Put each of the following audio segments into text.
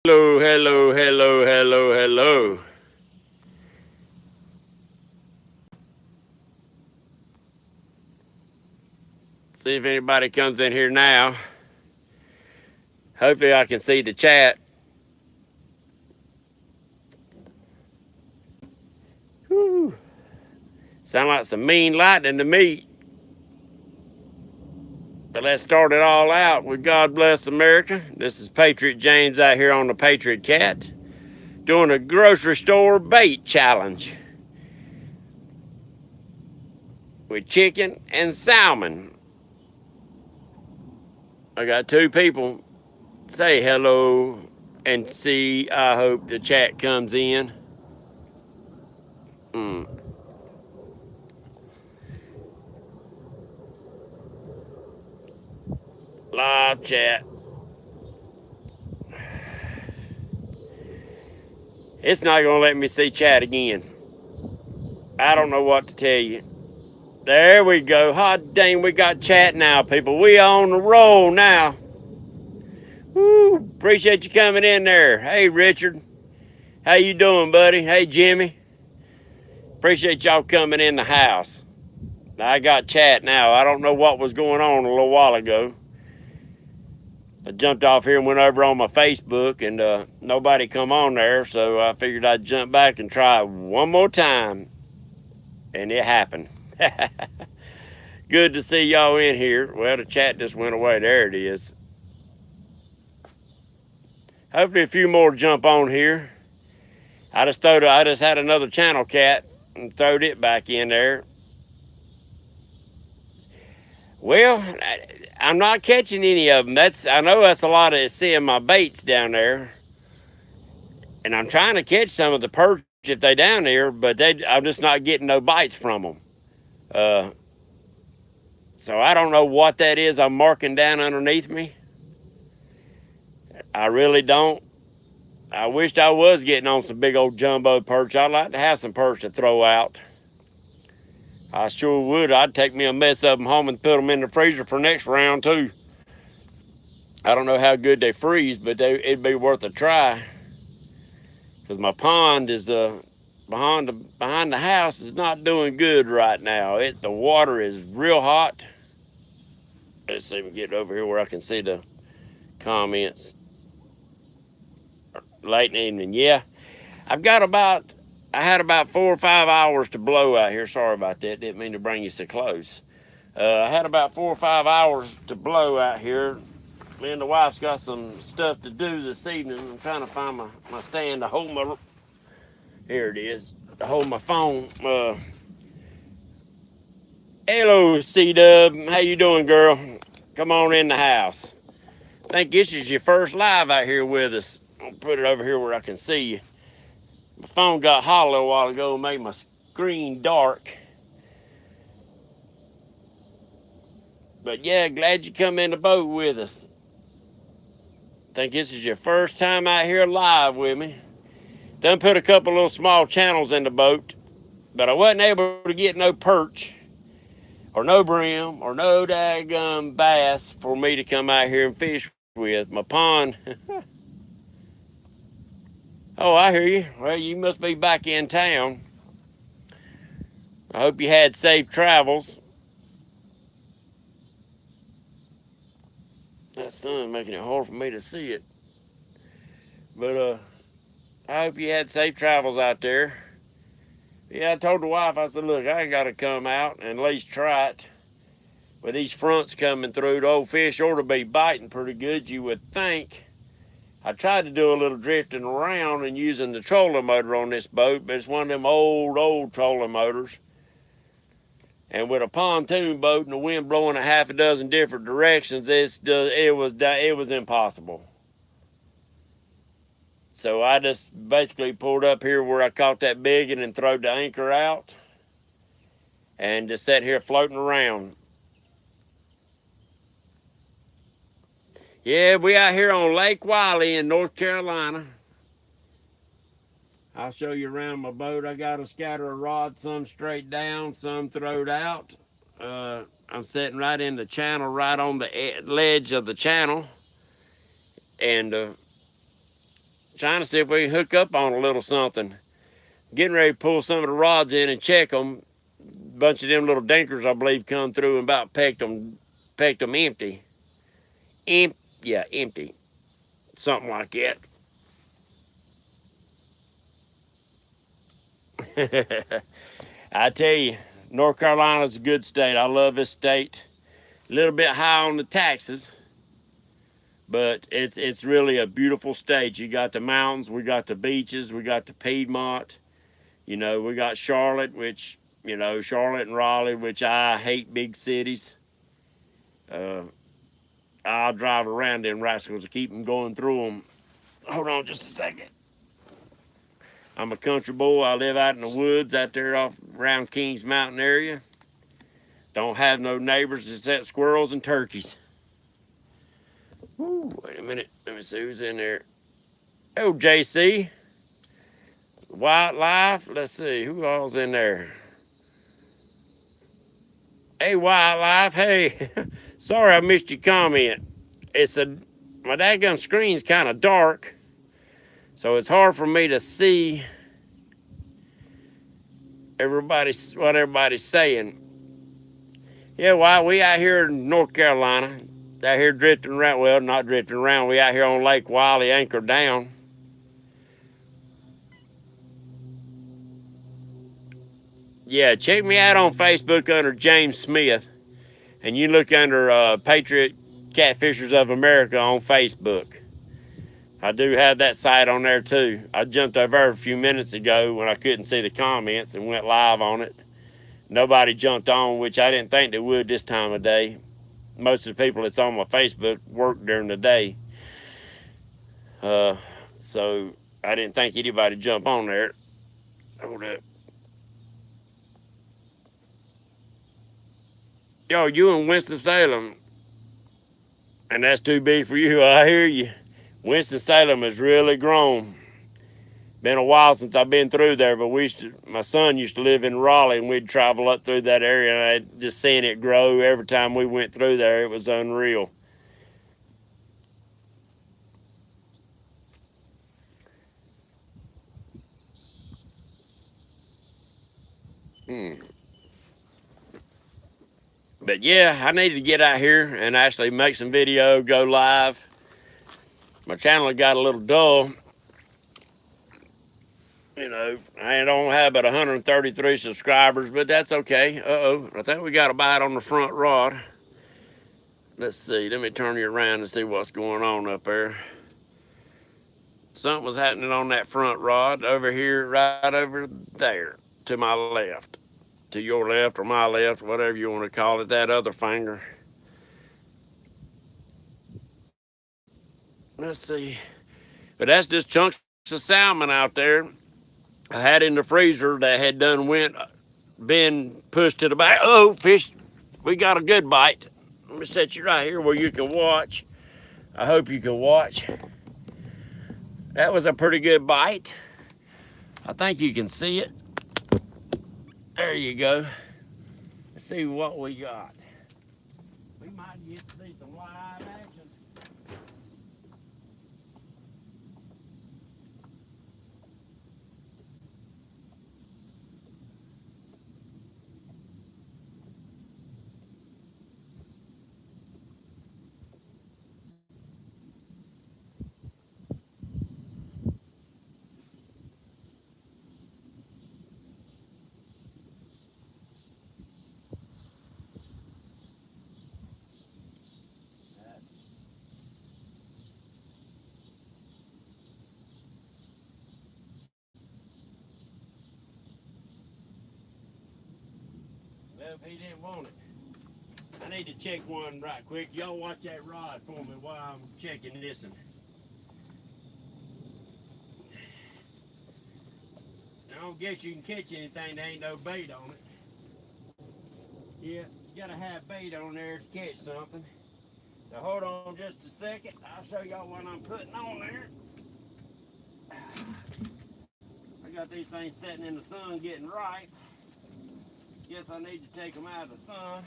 Hello, hello, hello, hello, hello. See if anybody comes in here now. Hopefully, I can see the chat. Whew. Sound like some mean lightning to me. But let's start it all out with God Bless America. This is Patriot James out here on the Patriot Cat doing a grocery store bait challenge with chicken and salmon. I got two people say hello and see. I hope the chat comes in. Mm. Live chat. It's not going to let me see chat again. I don't know what to tell you. There we go. Hot dang, we got chat now, people. We on the roll now. Woo! Appreciate you coming in there. Hey, Richard. How you doing, buddy? Hey, Jimmy. Appreciate y'all coming in the house. I got chat now. I don't know what was going on a little while ago. I jumped off here and went over on my Facebook, and nobody come on there, so I figured I'd jump back and try one more time, and it happened. Good to see y'all in here. Well, the chat just went away. There it is. Hopefully a few more jump on here. I just had another channel cat and throwed it back in there. Well, I'm not catching any of them. I know that's a lot of seeing my baits down there, and I'm trying to catch some of the perch if they down there, but I'm just not getting no bites from them. Uh, so I don't know what that is I'm marking down underneath me. I really don't. I wished I was getting on some big old jumbo perch. I'd like to have some perch to throw out. I sure would. I'd take me a mess of them home and put them in the freezer for next round too. I don't know how good they freeze, but it'd be worth a try. Because my pond is behind the house is not doing good right now. The water is real hot. Let's see if we get over here where I can see the comments. Late in the evening, yeah. I had about 4 or 5 hours to blow out here. Sorry about that. Didn't mean to bring you so close. I had about 4 or 5 hours to blow out here. Me and the wife's got some stuff to do this evening. I'm trying to find my stand to hold my. Here it is. To hold my phone. Hello, C-Dub. How you doing, girl? Come on in the house. I think this is your first live out here with us. I'll put it over here where I can see you. My phone got hot a little while ago and made my screen dark. But yeah, glad you come in the boat with us. Think this is your first time out here live with me. Done put a couple little small channels in the boat, but I wasn't able to get no perch or no brim or no daggum bass for me to come out here and fish with. My pond. Oh, I hear you. Well, you must be back in town. I hope you had safe travels. That sun's making it hard for me to see it. But I hope you had safe travels out there. Yeah, I told the wife, I said, look, I got to come out and at least try it. With these fronts coming through, the old fish ought to be biting pretty good, you would think. I tried to do a little drifting around and using the trolling motor on this boat, but it's one of them old trolling motors. And with a pontoon boat and the wind blowing a half a dozen different directions, it was impossible. So I just basically pulled up here where I caught that biggin and throwed the anchor out and just sat here floating around. Yeah, we out here on Lake Wiley in North Carolina. I'll show you around my boat. I got a scatter of rods, some straight down, some throwed out. I'm sitting right in the channel, right on the ledge of the channel. And trying to see if we can hook up on a little something. Getting ready to pull some of the rods in and check them. A bunch of them little dinkers, I believe, come through and about pecked them empty. Yeah, empty. Something like that. I tell you, North Carolina's a good state. I love this state. A little bit high on the taxes, but it's really a beautiful state. You got the mountains, we got the beaches, we got the Piedmont. You know, we got Charlotte, which, you know, Charlotte and Raleigh, which I hate big cities. I'll drive around them rascals to keep them going through them. Hold on just a second. I'm a country boy. I live out in the woods out there off around Kings Mountain area. Don't have no neighbors except squirrels and turkeys. Woo, wait a minute. Let me see who's in there. Oh, JC. Wildlife. Let's see. Who all's in there? Hey, Wildlife. Hey. Sorry I missed your comment. My daggone screen's kind of dark, so it's hard for me to see what everybody's saying. Yeah, well, we out here in North Carolina, out here drifting around. Well, not drifting around. We out here on Lake Wiley, anchored down. Yeah, check me out on Facebook under James Smith, and you look under Patriot Catfishers of America on Facebook. I do have that site on there too. I jumped over a few minutes ago when I couldn't see the comments and went live on it. Nobody jumped on, which I didn't think they would this time of day. Most of the people that's on my Facebook work during the day. So I didn't think anybody jump on there. Hold up. Yo, you in Winston-Salem, and that's too big for you. I hear you. Winston-Salem has really grown. Been a while since I've been through there, but my son used to live in Raleigh, and we'd travel up through that area, and I just seeing it grow every time we went through there. It was unreal. But yeah, I need to get out here and actually make some video, go live. My channel got a little dull. You know, I don't have but 133 subscribers, but that's okay. Uh-oh, I think we got a bite on the front rod. Let's see, let me turn you around and see what's going on up there. Something was happening on that front rod over here, right over there, to my left. To your left or my left, whatever you want to call it, that other finger. Let's see. But that's just chunks of salmon out there. I had in the freezer that had been pushed to the back. Oh, fish, we got a good bite. Let me set you right here where you can watch. I hope you can watch. That was a pretty good bite. I think you can see it. There you go. Let's see what we got. We might get to see some live action. Well, if he didn't want it, I need to check one right quick. Y'all watch that rod for me while I'm checking this one. I don't guess you can catch anything that ain't no bait on it. Yeah, you gotta have bait on there to catch something. So hold on just a second. I'll show y'all what I'm putting on there. I got these things sitting in the sun getting ripe. Guess I need to take them out of the sun.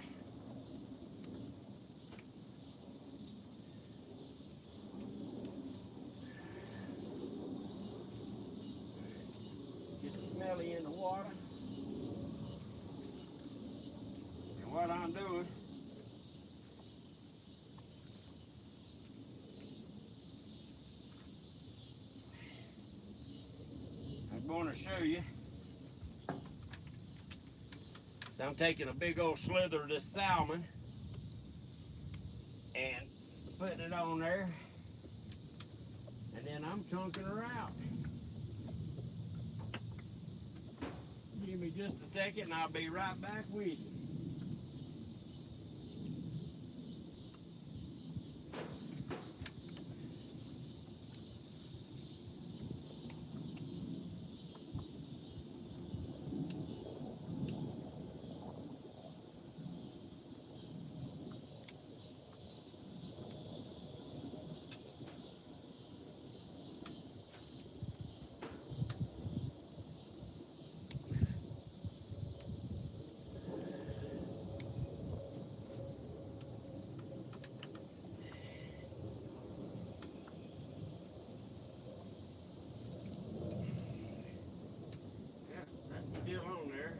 belly in the water. And what I'm doing, I'm going to show you. I'm taking a big old slither of this salmon and putting it on there, and then I'm chunking her out. Give me just a second and I'll be right back with you. That's still on there.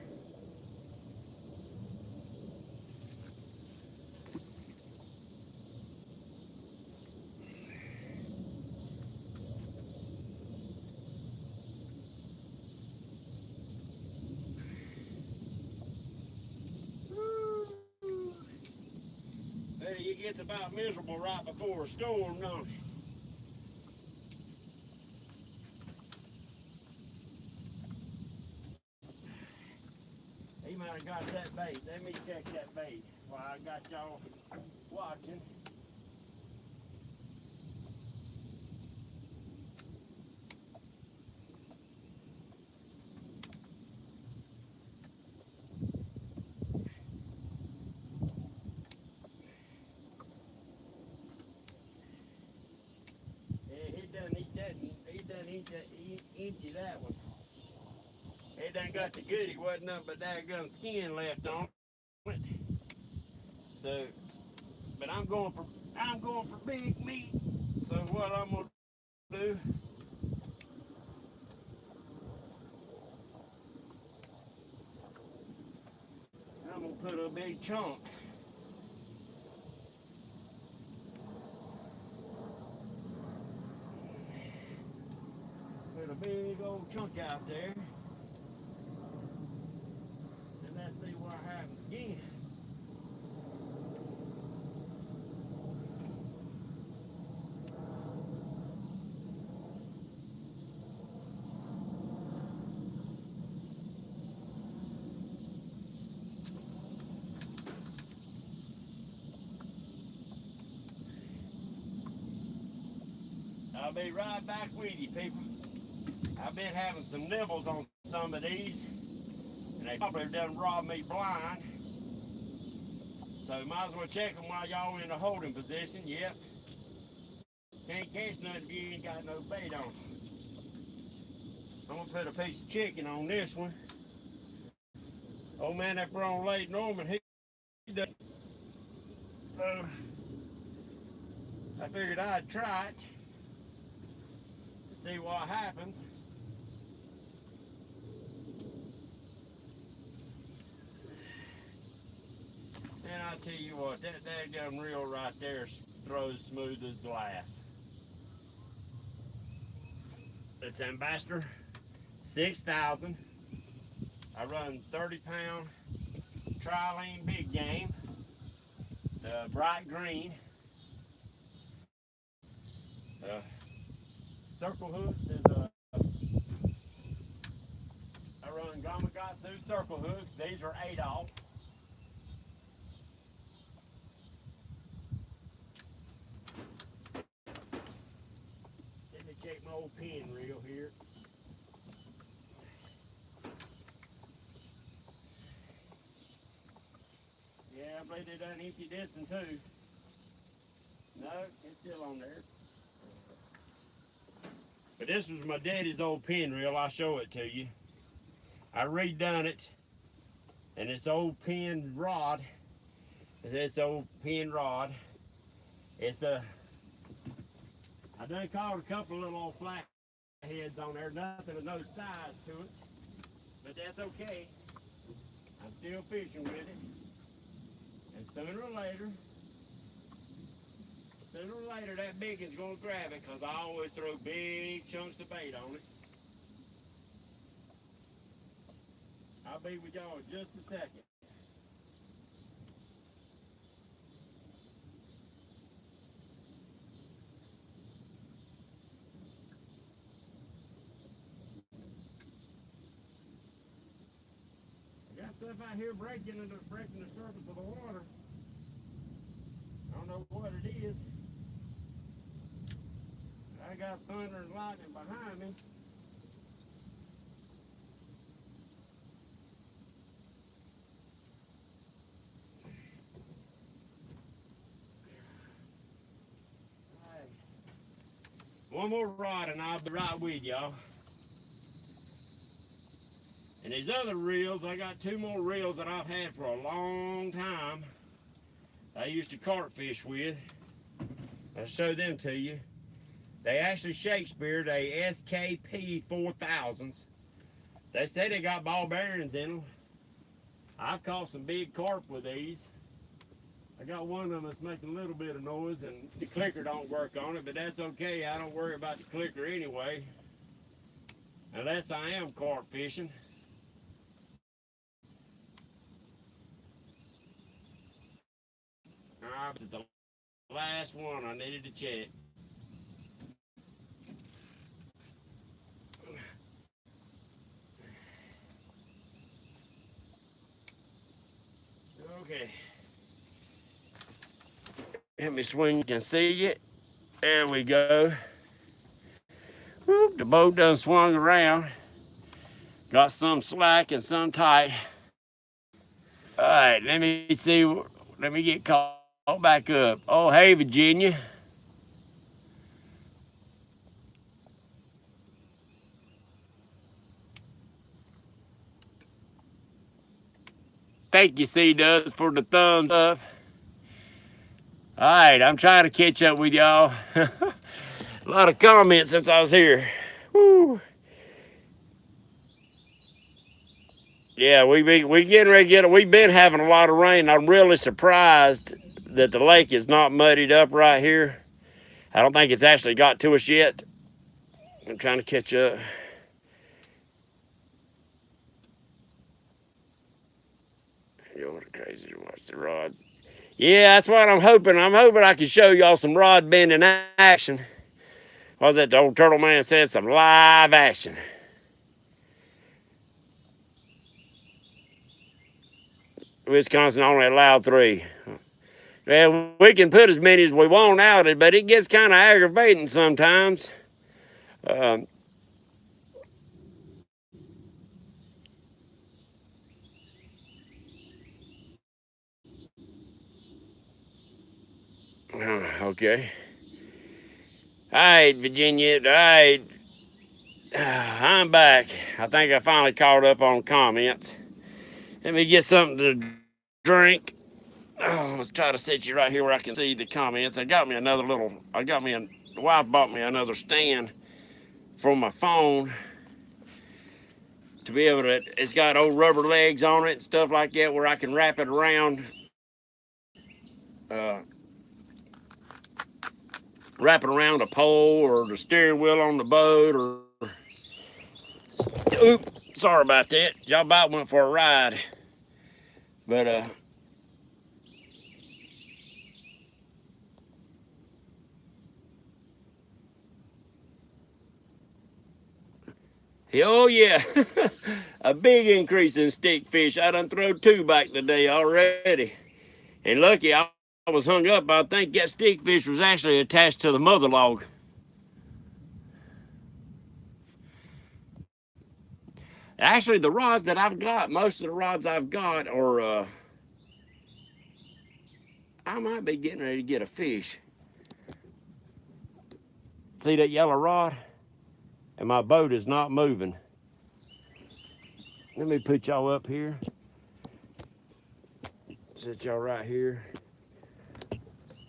It gets about miserable right before a storm, don't it? He might have got that bait. Let me check that bait while I got y'all watching. Yeah, he doesn't eat that. He doesn't eat that. He empty that one. He done got the goodie. Wasn't nothing but daggum skin left on it. So, but I'm going for big meat. So what I'm gonna do? I'm gonna put a big chunk. Put a big old chunk out there. And let's see what happens again. I'll be right back with you, people. I've been having some nibbles on some of these, and they probably done robbed me blind. So might as well check them while y'all in a holding position. Yep. Can't catch nothing if you ain't got no bait on. I'm gonna put a piece of chicken on this one. Old man up there on Lake Norman, he does. So I figured I'd try it to see what happens. And I tell you what, that daggum reel right there throws smooth as glass. It's Ambassador 6000. I run 30-pound trilene big game, bright green. Circle hooks is I run Gamakatsu circle hooks. These are 8-off. Let me check my old pin reel here. Yeah, I believe they done empty this one too. No, it's still on there. But this was my daddy's old pin reel. I'll show it to you. I redone it, and this old pin rod, it's I done caught a couple of little old flat heads on there, nothing of no size to it. But that's okay. I'm still fishing with it. And sooner or later, that biggin's gonna grab it, because I always throw big chunks of bait on it. I'll be with y'all in just a second. I got stuff out here breaking the surface of the water. I don't know what it is. I got thunder and lightning behind me. Right. One more rod and I'll be right with y'all. And these other reels, I got two more reels that I've had for a long time. I used to carp fish with. I'll show them to you. They actually Shakespeare'd a SKP 4000s. They say they got ball bearings in them. I've caught some big carp with these. I got one of them that's making a little bit of noise, and the clicker don't work on it, but that's okay. I don't worry about the clicker anyway, unless I am carp fishing. All right, this is the last one I needed to check. Okay. Let me swing, you can see it. There we go. Whoop, the boat done swung around. Got some slack and some tight. All right, let me see. Let me get caught back up. Oh, hey, Virginia. Thank you, C-Dubs, for the thumbs up. All right, I'm trying to catch up with y'all. A lot of comments since I was here. Woo. Yeah, we getting ready to get it. We've been having a lot of rain. I'm really surprised that the lake is not muddied up right here. I don't think it's actually got to us yet. I'm trying to catch up. Yo, what a crazy to watch the rods. Yeah, that's what I'm hoping. I'm hoping I can show y'all some rod bending action. What was that the old turtle man said? Some live action. Wisconsin only allowed 3. Well, we can put as many as we want out of it, but it gets kind of aggravating sometimes. Okay. All right, Virginia. All right. I'm back. I think I finally caught up on comments. Let me get something to drink. Oh, let's try to set you right here where I can see the comments. The wife bought me another stand for my phone to be able to, it's got old rubber legs on it and stuff like that where I can wrap it around, uh, a pole or the steering wheel on the boat or, oops, sorry about that. Y'all about went for a ride. But, oh yeah, a big increase in stick fish. I done throw 2 back today already. And lucky I was hung up. I think that stick fish was actually attached to the mother log. Actually, the rods that I've got, most of the rods I've got are, I might be getting ready to get a fish. See that yellow rod? And my boat is not moving. Let me put y'all up here. Set y'all right here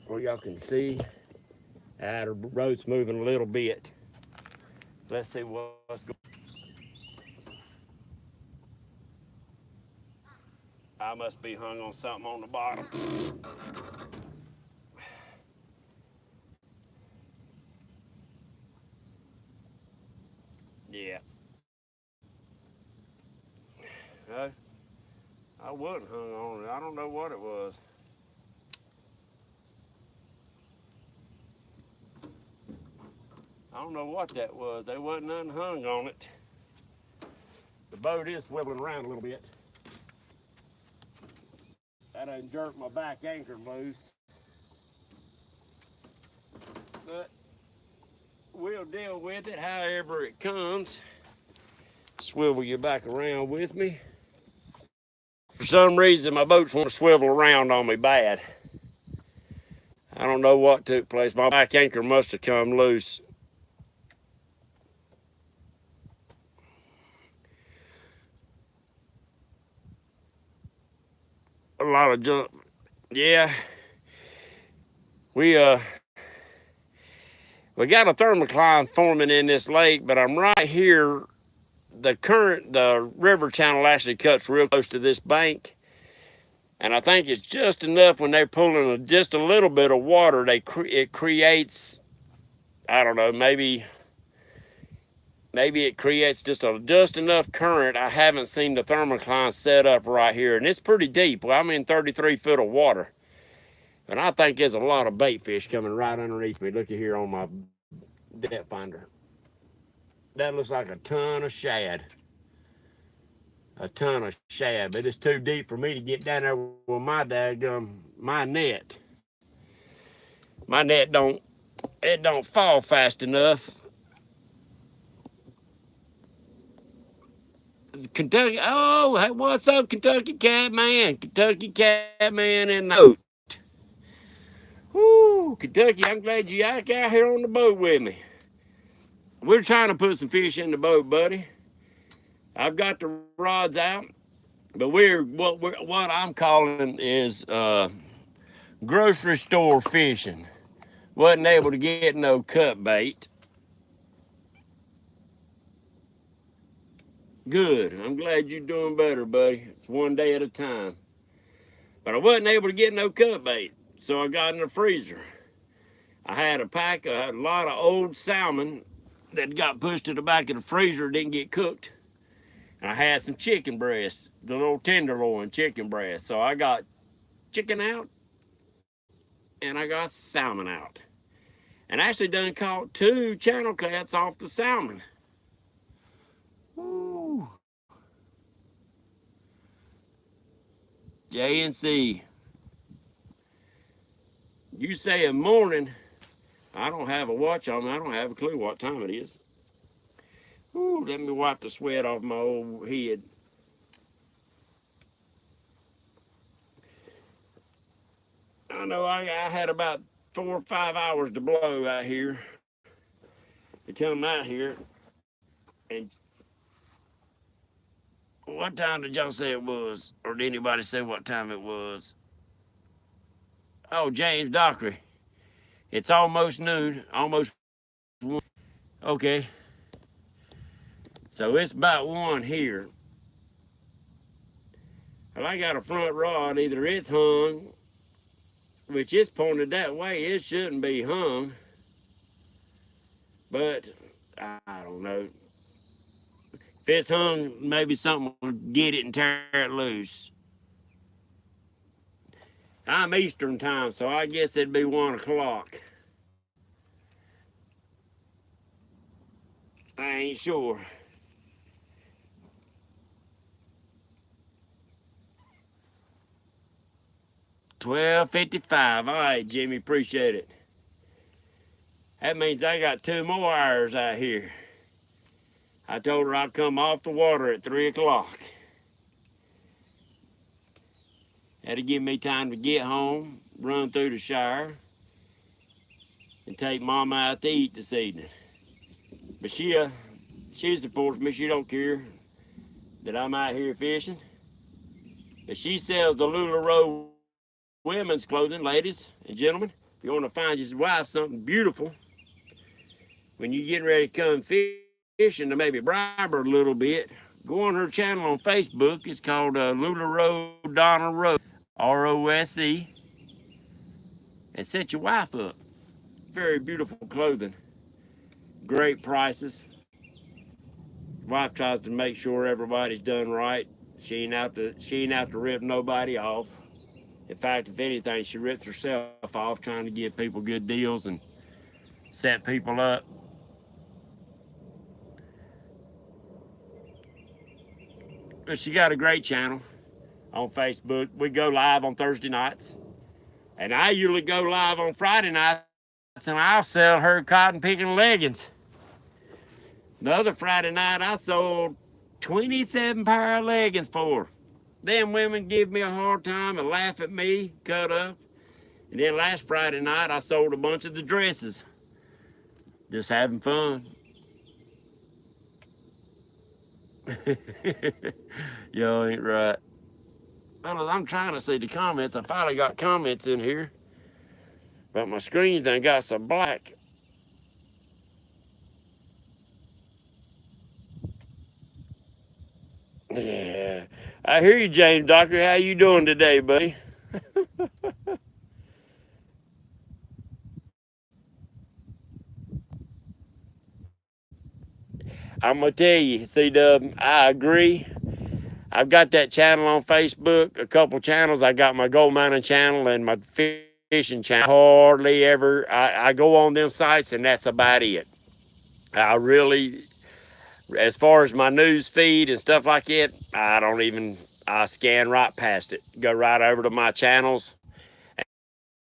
where y'all can see. The road's moving a little bit. Let's see what's going on. I must be hung on something on the bottom. Yeah. I wasn't hung on it. I don't know what it was. I don't know what that was. There wasn't nothing hung on it. The boat is swiveling around a little bit. That done jerked my back anchor loose. But we'll deal with it however it comes. Swivel you back around with me. For some reason, my boats want to swivel around on me bad. I don't know what took place. My back anchor must have come loose. A lot of junk. Yeah. We got a thermocline forming in this lake, but I'm right here. The river channel actually cuts real close to this bank. And I think it's just enough when they're pulling just a little bit of water, it creates, I don't know, maybe it creates just enough current. I haven't seen the thermocline set up right here, and it's pretty deep. Well, I'm in 33 foot of water. And I think there's a lot of bait fish coming right underneath me. Look at here on my depth finder. That looks like a ton of shad. A ton of shad, but it's too deep for me to get down there with my my net. My net don't fall fast enough. Kentucky, oh, hey, what's up, Kentucky Catman? Kentucky Catman in the boat. Woo, Kentucky, I'm glad you out here on the boat with me. We're trying to put some fish in the boat, buddy. I've got the rods out, but what I'm calling is grocery store fishing. Wasn't able to get no cut bait. Good. I'm glad you're doing better, buddy. It's one day at a time. But I wasn't able to get no cut bait, so I got in the freezer. I had a lot of old salmon that got pushed to the back of the freezer, didn't get cooked. And I had some chicken breasts, the little tenderloin chicken breast. So I got chicken out and I got salmon out. And actually done caught 2 channel cats off the salmon. Woo. JNC. You say a morning, I don't have a watch on me. I don't have a clue what time it is. Ooh, let me wipe the sweat off my old head. I know I had about 4 or 5 hours to blow out here to come out here. And what time did y'all say it was? Or did anybody say what time it was? Oh, James Dockery. It's almost noon, almost 1. Okay. So it's about 1 here. Well, I got a front rod. Either it's hung, which is pointed that way. It shouldn't be hung. But I don't know. If it's hung, maybe something will get it and tear it loose. I'm Eastern time, so I guess it'd be 1 o'clock. I ain't sure. $12.55. All right, Jimmy, appreciate it. That means I got 2 more hours out here. I told her I'd come off the water at 3 o'clock. That'll give me time to get home, run through the shower, and take Mama out to eat this evening. But she supports me. She don't care that I'm out here fishing. But she sells the LuLaRoe women's clothing, ladies and gentlemen. If you want to find your wife something beautiful, when you're getting ready to come fishing, to maybe bribe her a little bit, Go on her channel on Facebook. It's called Lula Road Donna Rose, ROSE, and set your wife up. Very beautiful clothing, great prices. Wife tries to make sure everybody's done right. She ain't out to rip nobody off. In fact, if anything, she rips herself off trying to give people good deals and set people up. But she got a great channel on Facebook. We go live on Thursday nights. And I usually go live on Friday nights and I'll sell her cotton picking leggings. The other Friday night I sold 27 pair of leggings for her. Them women give me a hard time and laugh at me, cut up. And then last Friday night I sold a bunch of the dresses. Just having fun. Y'all ain't right. Well, I'm trying to see the comments. I finally got comments in here. But my screen done got so black. Yeah. I hear you, James Doctor. How you doing today, buddy? I'm gonna tell you, C-Dub, I agree. I've got that channel on Facebook, a couple channels. I got my gold mining channel and my fishing channel. Hardly ever, I go on them sites and that's about it. I really, as far as my news feed and stuff like it, I scan right past it. Go right over to my channels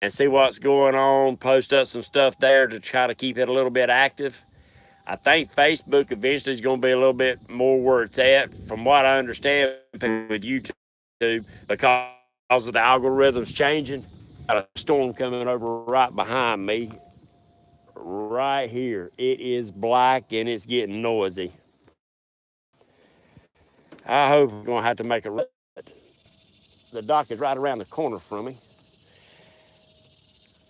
and see what's going on, post up some stuff there to try to keep it a little bit active. I think Facebook eventually is going to be a little bit more where it's at, from what I understand with YouTube, because of the algorithms changing. Got a storm coming over right behind me, right here. It is black and it's getting noisy. I hope we're going to have to make a run. The dock is right around the corner from me.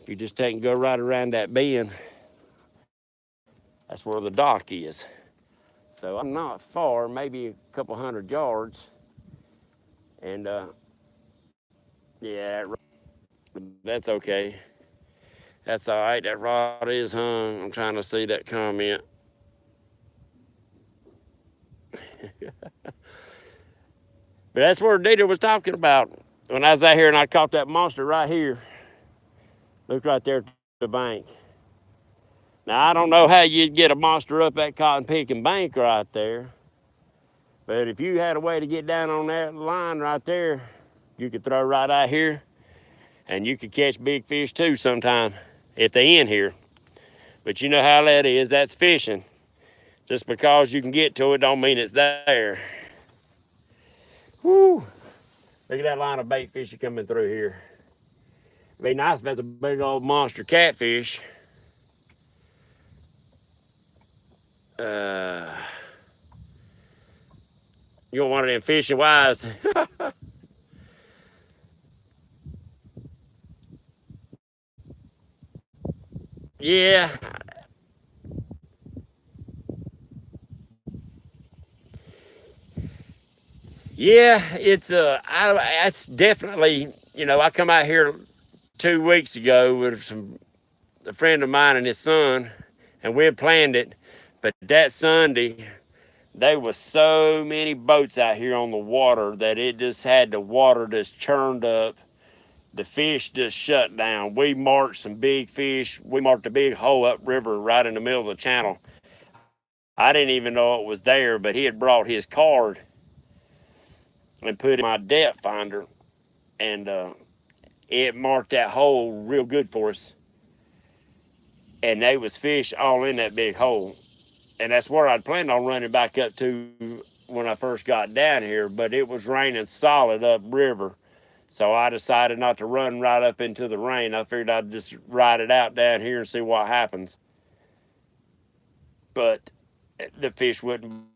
If you just take and go right around that bend, that's where the dock is. So I'm not far, maybe a couple 100 yards. And yeah, that's okay. That's all right. That rod is hung. I'm trying to see that comment. But that's where Dieter was talking about when I was out here and I caught that monster right here. Look right there at the bank. Now, I don't know how you'd get a monster up that cotton picking bank right there. But if you had a way to get down on that line right there, you could throw right out here and you could catch big fish too sometime if they in here. But you know how that is, that's fishing. Just because you can get to it don't mean it's there. Whoo! Look at that line of bait fish coming through here. It'd be nice if that's a big old monster catfish. You want one of them fishing wives. Yeah. Yeah, it's definitely, I come out here 2 weeks ago with a friend of mine and his son, and we had planned it. But that Sunday, there was so many boats out here on the water that it just had the water just churned up. The fish just shut down. We marked some big fish. We marked a big hole upriver right in the middle of the channel. I didn't even know it was there, but he had brought his card and put it in my depth finder, and it marked that hole real good for us. And there was fish all in that big hole. And that's where I'd planned on running back up to when I first got down here, but it was raining solid upriver. So I decided not to run right up into the rain. I figured I'd just ride it out down here and see what happens. But the fish wouldn't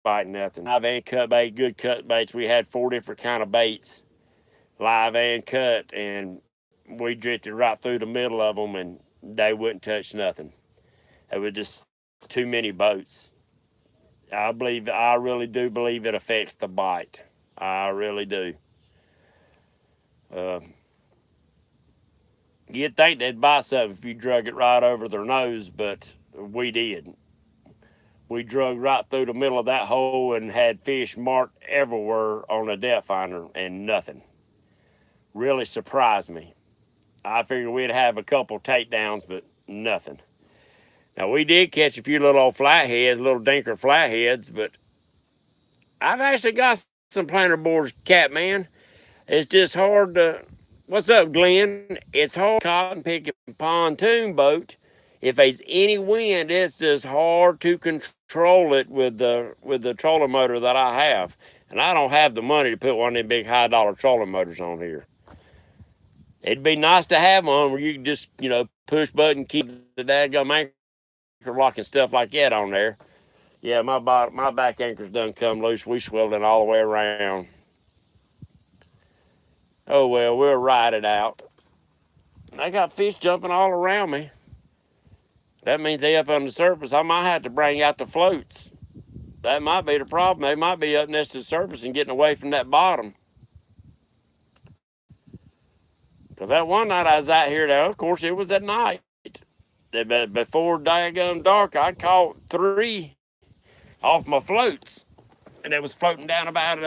bite nothing. Live and cut bait, good cut baits. We had 4 different kind of baits, live and cut, and we drifted right through the middle of them, and they wouldn't touch nothing. It was just too many boats. I really do believe it affects the bite. I really do. Uh, you'd think they'd buy something if you drug it right over their nose, but we did. We drug right through the middle of that hole and had fish marked everywhere on a depth finder and nothing. Really surprised me. I figured we'd have a couple takedowns, but nothing. Now, we did catch a few little old flatheads, little dinker flatheads, but I've actually got some planter boards, Catman. It's just hard to. What's up, Glenn? It's hard cotton picking pontoon boat. If there's any wind, it's just hard to control it with the trolling motor that I have, and I don't have the money to put one of them big high dollar trolling motors on here. It'd be nice to have one where you can just push button, keep the dadgum anchor lock and stuff like that on there. Yeah, my back anchor's done come loose. We swelled it all the way around. Oh, well, we'll ride it out. I got fish jumping all around me. That means they up on the surface. I might have to bring out the floats. That might be the problem. They might be up next to the surface and getting away from that bottom. Because that one night I was out here, now, of course, it was at night. Before daggone dark, I caught 3 off my floats. And it was floating down about,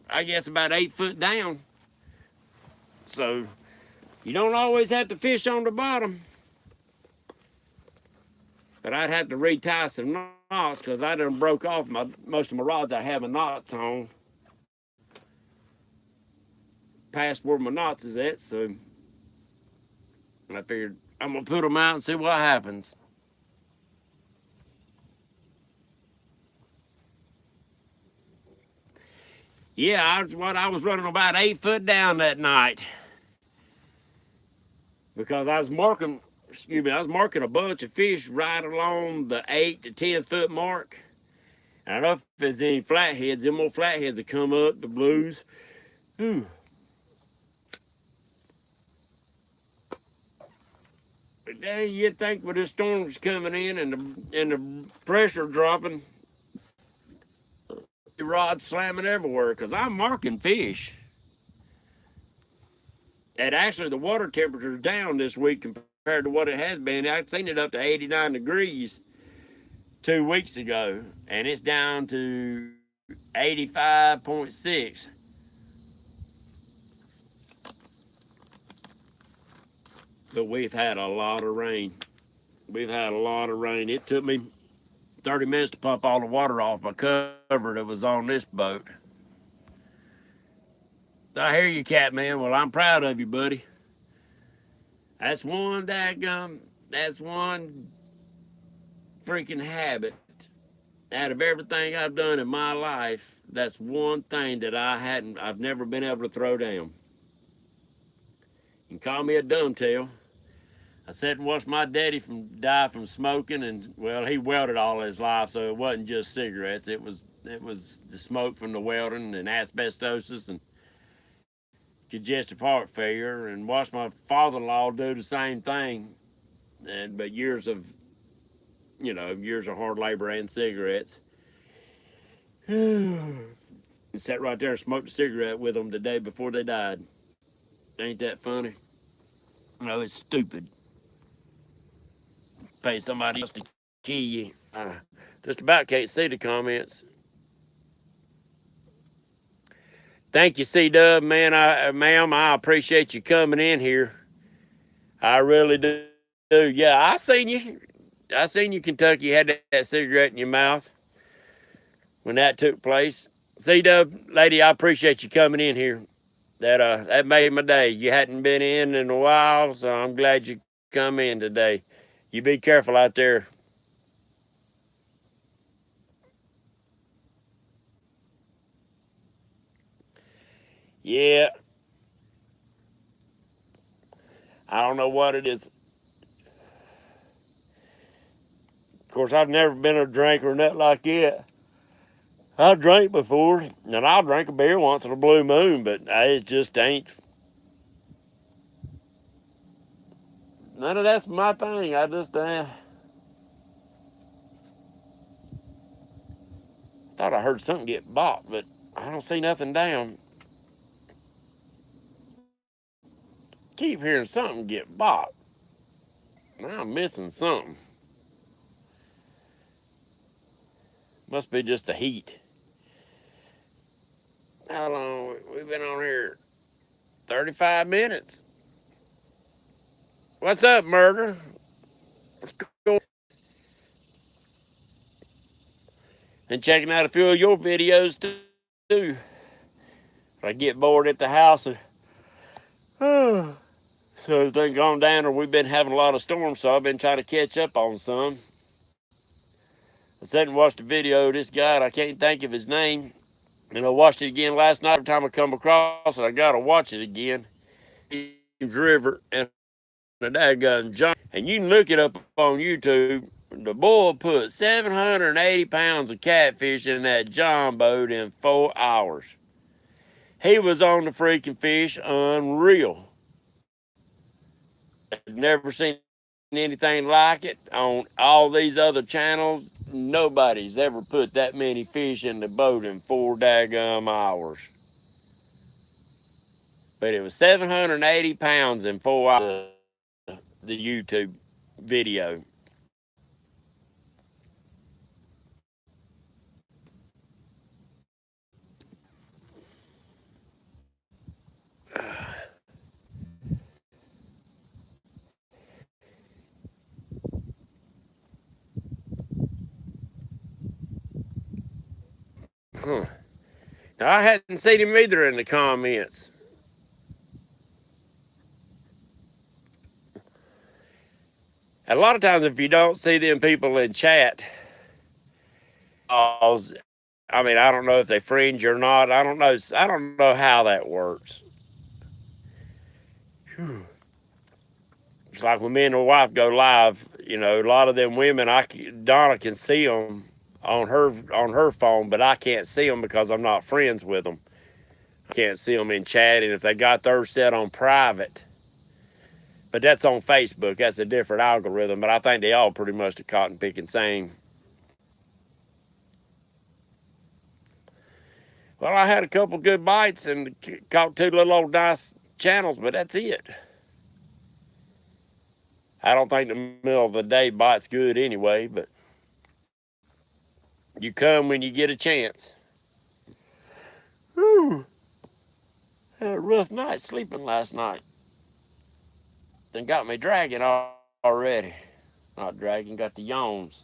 I guess, about 8 foot down. So, you don't always have to fish on the bottom. But I'd have to retie some knots because I done broke off most of my rods I have my knots on. Past where my knots is at, so I figured I'm going to put them out and see what happens. Yeah, I was running about 8 foot down that night. Because I was marking a bunch of fish right along the 8 to 10 foot mark. I don't know if there's any flatheads. Them old flatheads that come up, the blues. Whew. But dang, you'd think with the storms coming in and the pressure dropping, the rod's slamming everywhere. Because I'm marking fish. And actually, the water temperature's down this week compared to what it has been. I'd seen it up to 89 degrees 2 weeks ago, and it's down to 85.6. But we've had a lot of rain. We've had a lot of rain. It took me 30 minutes to pump all the water off my cover that was on this boat. I hear you, Catman. Well, I'm proud of you, buddy. That's one freaking habit. Out of everything I've done in my life, that's one thing that I've never been able to throw down. You can call me a dumbtail. I sat and watched my daddy die from smoking, and well, he welded all his life, so it wasn't just cigarettes. It was the smoke from the welding and asbestosis and congestive heart failure, and watched my father-in-law do the same thing. But years of hard labor and cigarettes. And sat right there and smoked a cigarette with them the day before they died. Ain't that funny? No, it's stupid. Pay somebody else to kill you. Just about can't see the comments. Thank you, C-Dub, man. Ma'am, I appreciate you coming in here. I really do. Yeah, I seen you, Kentucky, had that cigarette in your mouth when that took place. C-Dub, lady, I appreciate you coming in here. That made my day. You hadn't been in a while, so I'm glad you come in today. You be careful out there. Yeah. I don't know what it is. Of course, I've never been a drinker or nothing like that. I've drank before, and I'll drink a beer once in a blue moon, but it just ain't. None of that's my thing. I just, thought I heard something get bought, but I don't see nothing down. Keep hearing something get bought. Now I'm missing something. Must be just the heat. How long? We've been on here 35 minutes. What's up, murder? What's going on? And checking out a few of your videos too. I get bored at the house and so everything gone down, or we've been having a lot of storms, so I've been trying to catch up on some. I sat and watched a video of this guy, and I can't think of his name. And I watched it again last night. Every time I come across it, I gotta watch it again. River and the daggone John. And you can look it up on YouTube. The boy put 780 pounds of catfish in that John boat in 4 hours. He was on the freaking fish, unreal. I've never seen anything like it on all these other channels. Nobody's ever put that many fish in the boat in 4 daggum hours. But it was 780 pounds in 4 hours. The YouTube video. Huh. Now, I hadn't seen him either in the comments. A lot of times, if you don't see them people in chat, I don't know if they fringe or not. I don't know. I don't know how that works. Whew. It's like when me and my wife go live. You know, a lot of them women, Donna can see them on her phone, but I can't see them because I'm not friends with them. I can't see them in chat, and if they got theirs set on private. But that's on Facebook. That's a different algorithm. But I think they all pretty much the cotton picking same. Well, I had a couple good bites and caught 2 little old nice channels, but that's it. I don't think the middle of the day bite's good anyway, but you come when you get a chance. Whew. Had a rough night sleeping last night. Then got me dragging already. Not dragging, got the yawns.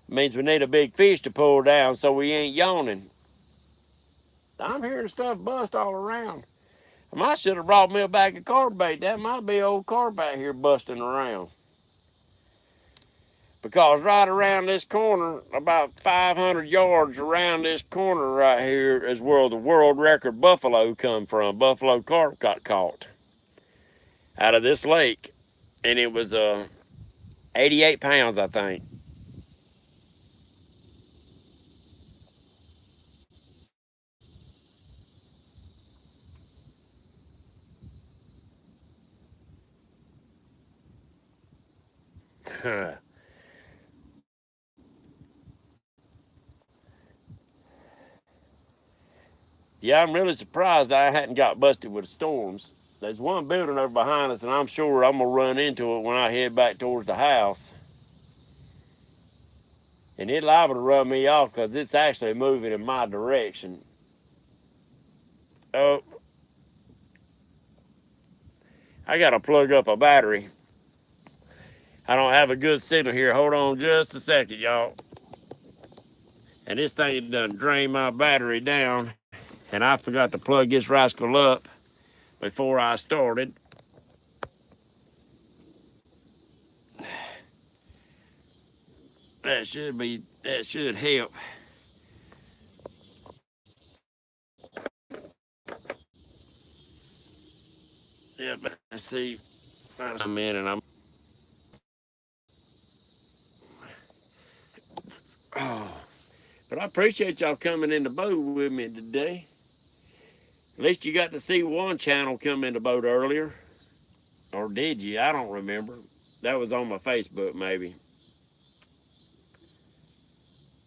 Means we need a big fish to pull down so we ain't yawning. I'm hearing stuff bust all around. I should have brought me a bag of carb bait. That might be old carb bait here busting around. Because right around this corner, about 500 yards around this corner right here is where the world record buffalo come from. Buffalo carp got caught out of this lake. And it was 88 pounds, I think. Yeah, I'm really surprised I hadn't got busted with storms. There's one building over behind us, and I'm sure I'm going to run into it when I head back towards the house. And it's liable to run me off because it's actually moving in my direction. Oh, I got to plug up a battery. I don't have a good signal here. Hold on just a second, y'all. And this thing done drained my battery down. And I forgot to plug this rascal up before I started. That should help. Yeah, but let's see. I'm in and I'm. Oh, but I appreciate y'all coming in the boat with me today. At least you got to see one channel come in the boat earlier. Or did you? I don't remember. That was on my Facebook, maybe.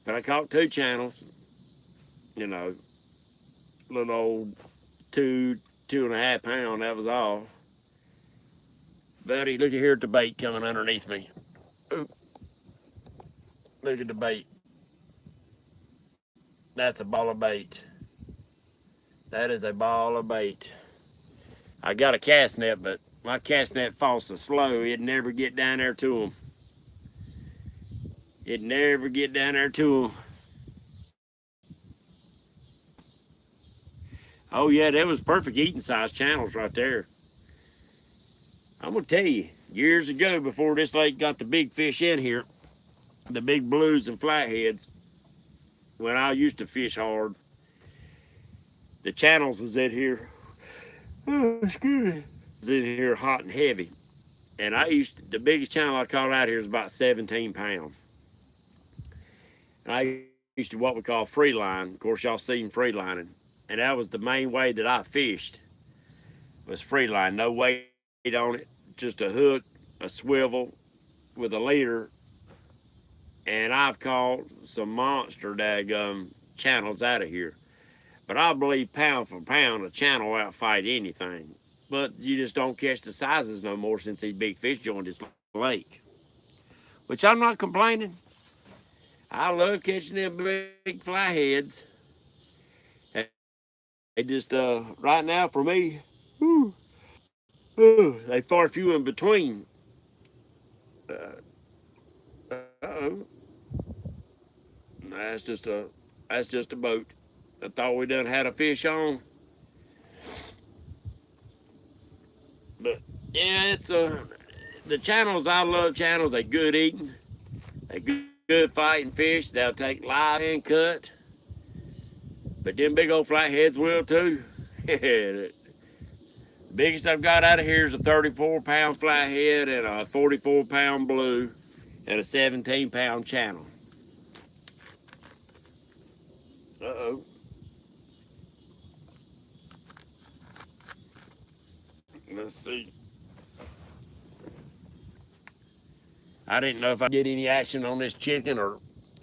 But I caught 2 channels, you know, little old 2.5 pound, that was all. Buddy, look at here at the bait coming underneath me. Oop, look at the bait. That's a ball of bait. That is a ball of bait. I got a cast net, but my cast net falls so slow, it'd never get down there to them. It'd never get down there to them. Oh yeah, that was perfect eating size channels right there. I'm gonna tell you, years ago, before this lake got the big fish in here, the big blues and flatheads, when I used to fish hard, the channels was in here. Oh, excuse me. Was in here hot and heavy. And the biggest channel I caught out here was about 17 pounds. And I used to what we call free line. Of course, y'all seen free lining. And that was the main way that I fished, was free line. No weight on it, just a hook, a swivel with a leader. And I've caught some monster daggum channels out of here. But I believe pound for pound, a channel outfight anything. But you just don't catch the sizes no more since these big fish joined this lake. Which I'm not complaining. I love catching them big flyheads. They just, right now for me, they far few in between. Uh-oh. That's just a boat. I thought we done had a fish on. But yeah, it's the channels, I love channels. They good eating. They good fighting fish. They'll take live and cut. But them big old flatheads will too. The biggest I've got out of here is a 34-pound flathead and a 44-pound blue and a 17-pound channel. Uh-oh. Let's see. I didn't know if I'd get any action on this chicken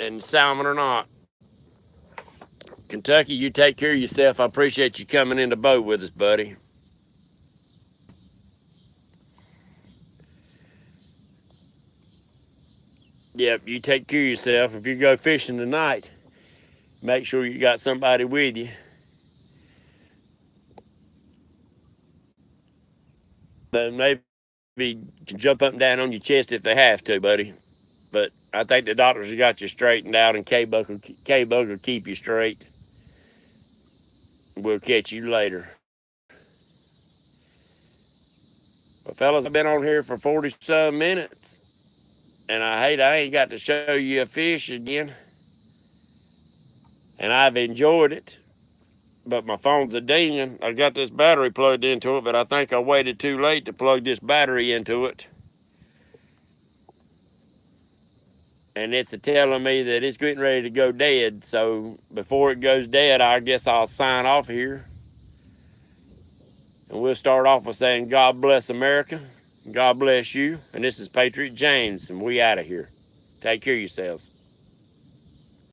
and salmon or not. Kentucky, you take care of yourself. I appreciate you coming in the boat with us, buddy. Yep, you take care of yourself. If you go fishing tonight, make sure you got somebody with you. Then maybe can jump up and down on your chest if they have to, buddy. But I think the doctors have got you straightened out, and K-Bug will keep you straight. We'll catch you later. Well, fellas, I've been on here for 40-some minutes, and I ain't got to show you a fish again. And I've enjoyed it, but my phone's a dinging. I got this battery plugged into it, but I think I waited too late to plug this battery into it. And it's telling me that it's getting ready to go dead. So before it goes dead, I guess I'll sign off here. And we'll start off with saying, God bless America. God bless you. And this is Patriot James, and we out of here. Take care of yourselves.